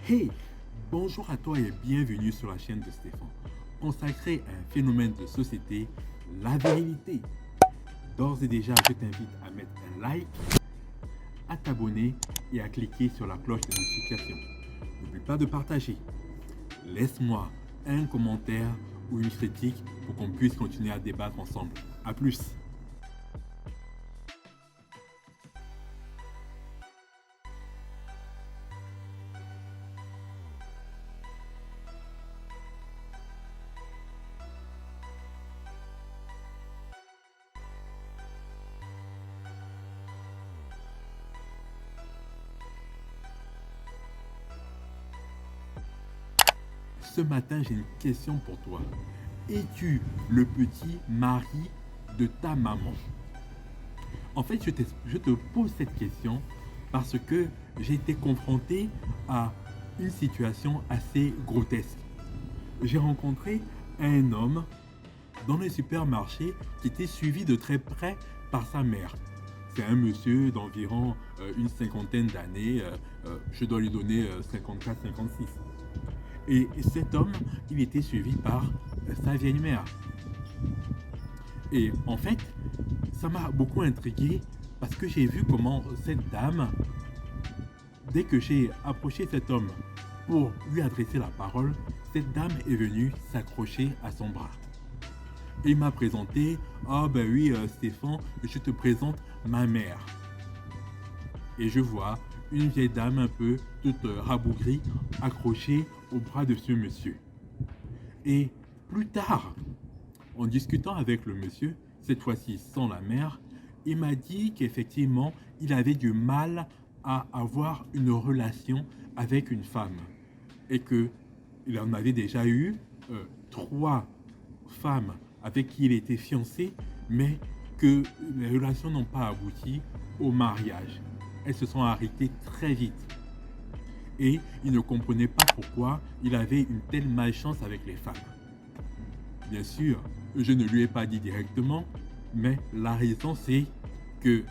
Hey, bonjour à toi et bienvenue sur la chaîne de Stéphane, consacrée à un phénomène de société, la virilité. D'ores et déjà, je t'invite à mettre un like, à t'abonner et à cliquer sur la cloche de notification. N'oublie pas de partager. Laisse-moi un commentaire ou une critique pour qu'on puisse continuer à débattre ensemble. A plus. Ce matin, j'ai une question pour toi. Es-tu le petit mari de ta maman? En fait, je te pose cette question parce que j'ai été confronté à une situation assez grotesque. J'ai rencontré un homme dans le supermarché qui était suivi de très près par sa mère. C'est un monsieur d'environ une cinquantaine d'années, je dois lui donner 54-56. Et cet homme, il était suivi par sa vieille mère. Et en fait, ça m'a beaucoup intrigué parce que j'ai vu comment cette dame, dès que j'ai approché cet homme pour lui adresser la parole, cette dame est venue s'accrocher à son bras. Et il m'a présenté, ah ben oui Stéphane, je te présente ma mère. Et je vois une vieille dame un peu toute rabougrie accrochée au bras de ce monsieur. Et plus tard, en discutant avec le monsieur, cette fois-ci sans la mère, il m'a dit qu'effectivement, il avait du mal à avoir une relation avec une femme. Et qu'il en avait déjà eu 3 femmes avec qui il était fiancé, mais que les relations n'ont pas abouti au mariage. Elles se sont arrêtées très vite. Et il ne comprenait pas pourquoi il avait une telle malchance avec les femmes. Bien sûr, je ne lui ai pas dit directement, mais la raison c'est que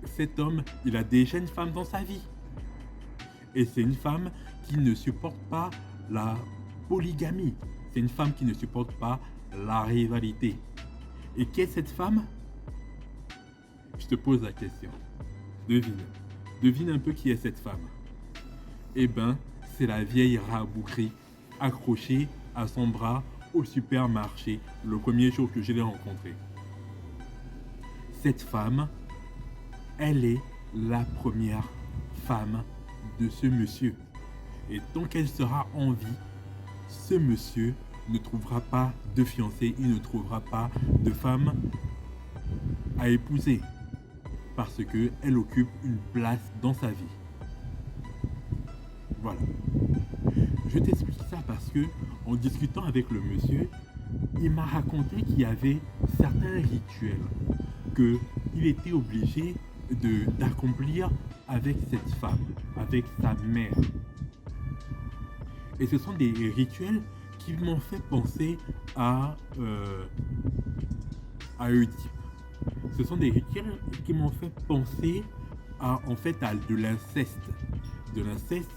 cet homme, il a déjà une femme dans sa vie. Et c'est une femme qui ne supporte pas la polygamie. C'est une femme qui ne supporte pas la rivalité. Et qui est cette femme? Je te pose la question. Devine. Devine un peu qui est cette femme. Eh ben, c'est la vieille rabougrie accrochée à son bras au supermarché le premier jour que je l'ai rencontrée. Cette femme, elle est la première femme de ce monsieur. Et tant qu'elle sera en vie, ce monsieur ne trouvera pas de fiancée, il ne trouvera pas de femme à épouser parce qu'elle occupe une place dans sa vie. Voilà. Je t'explique ça parce que en discutant avec le monsieur, il m'a raconté qu'il y avait certains rituels qu'il était obligé d'accomplir avec cette femme, avec sa mère. Et ce sont des rituels qui m'ont fait penser à Oedipe. Ce sont des rituels qui m'ont fait penser en fait à de l'inceste. De l'inceste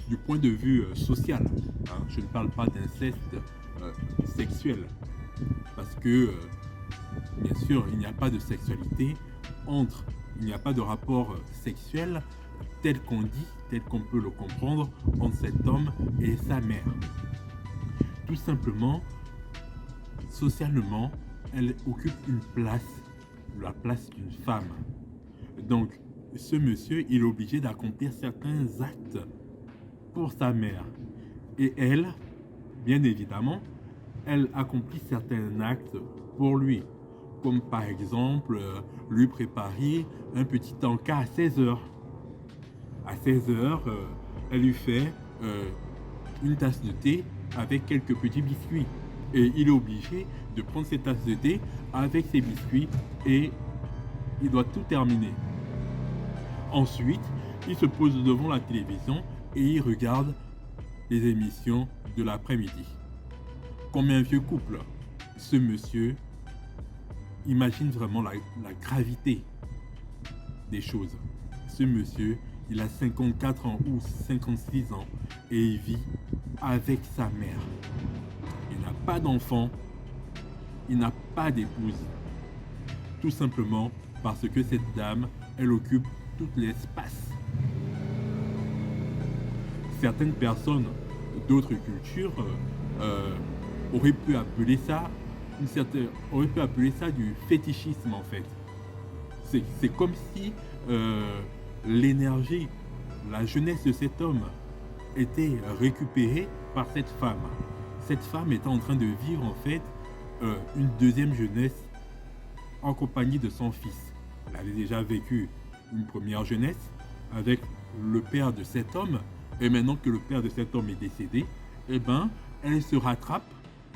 du point de vue social. Hein. Je ne parle pas d'inceste sexuel. Parce que, bien sûr, il n'y a pas de sexualité il n'y a pas de rapport sexuel tel qu'on dit, tel qu'on peut le comprendre entre cet homme et sa mère. Tout simplement, socialement, elle occupe une place, la place d'une femme. Donc, ce monsieur, il est obligé d'accomplir certains actes pour sa mère. Et elle, bien évidemment, elle accomplit certains actes pour lui. Comme par exemple, lui préparer un petit encas à 16 heures. À 16 heures, elle lui fait une tasse de thé avec quelques petits biscuits. Et il est obligé de prendre cette tasse de thé avec ses biscuits et il doit tout terminer. Ensuite, il se pose devant la télévision et il regarde les émissions de l'après-midi. Comme un vieux couple, ce monsieur imagine vraiment la gravité des choses. Ce monsieur il a 54 ans ou 56 ans et il vit avec sa mère. Il n'a pas d'enfant, il n'a pas d'épouse. Tout simplement parce que cette dame, elle occupe tout l'espace. Certaines personnes d'autres cultures auraient pu appeler ça du fétichisme en fait. C'est comme si l'énergie, la jeunesse de cet homme était récupérée par cette femme. Cette femme était en train de vivre en fait une deuxième jeunesse en compagnie de son fils. Elle avait déjà vécu une première jeunesse avec le père de cet homme, et maintenant que le père de cet homme est décédé, eh ben, elle se rattrape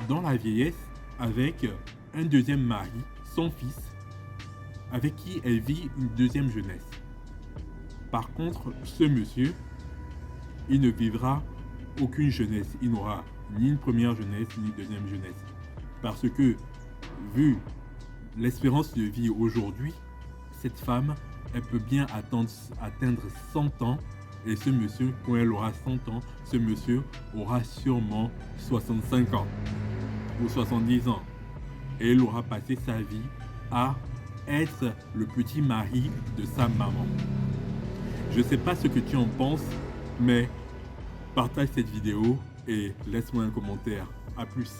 dans la vieillesse avec un deuxième mari, son fils, avec qui elle vit une deuxième jeunesse. Par contre, ce monsieur, il ne vivra aucune jeunesse. Il n'aura ni une première jeunesse, ni une deuxième jeunesse. Parce que, vu l'espérance de vie aujourd'hui, cette femme, elle peut bien atteindre 100 ans. Et ce monsieur, quand elle aura 100 ans, ce monsieur aura sûrement 65 ans ou 70 ans. Et il aura passé sa vie à être le petit mari de sa maman. Je ne sais pas ce que tu en penses, mais partage cette vidéo et laisse-moi un commentaire. A plus.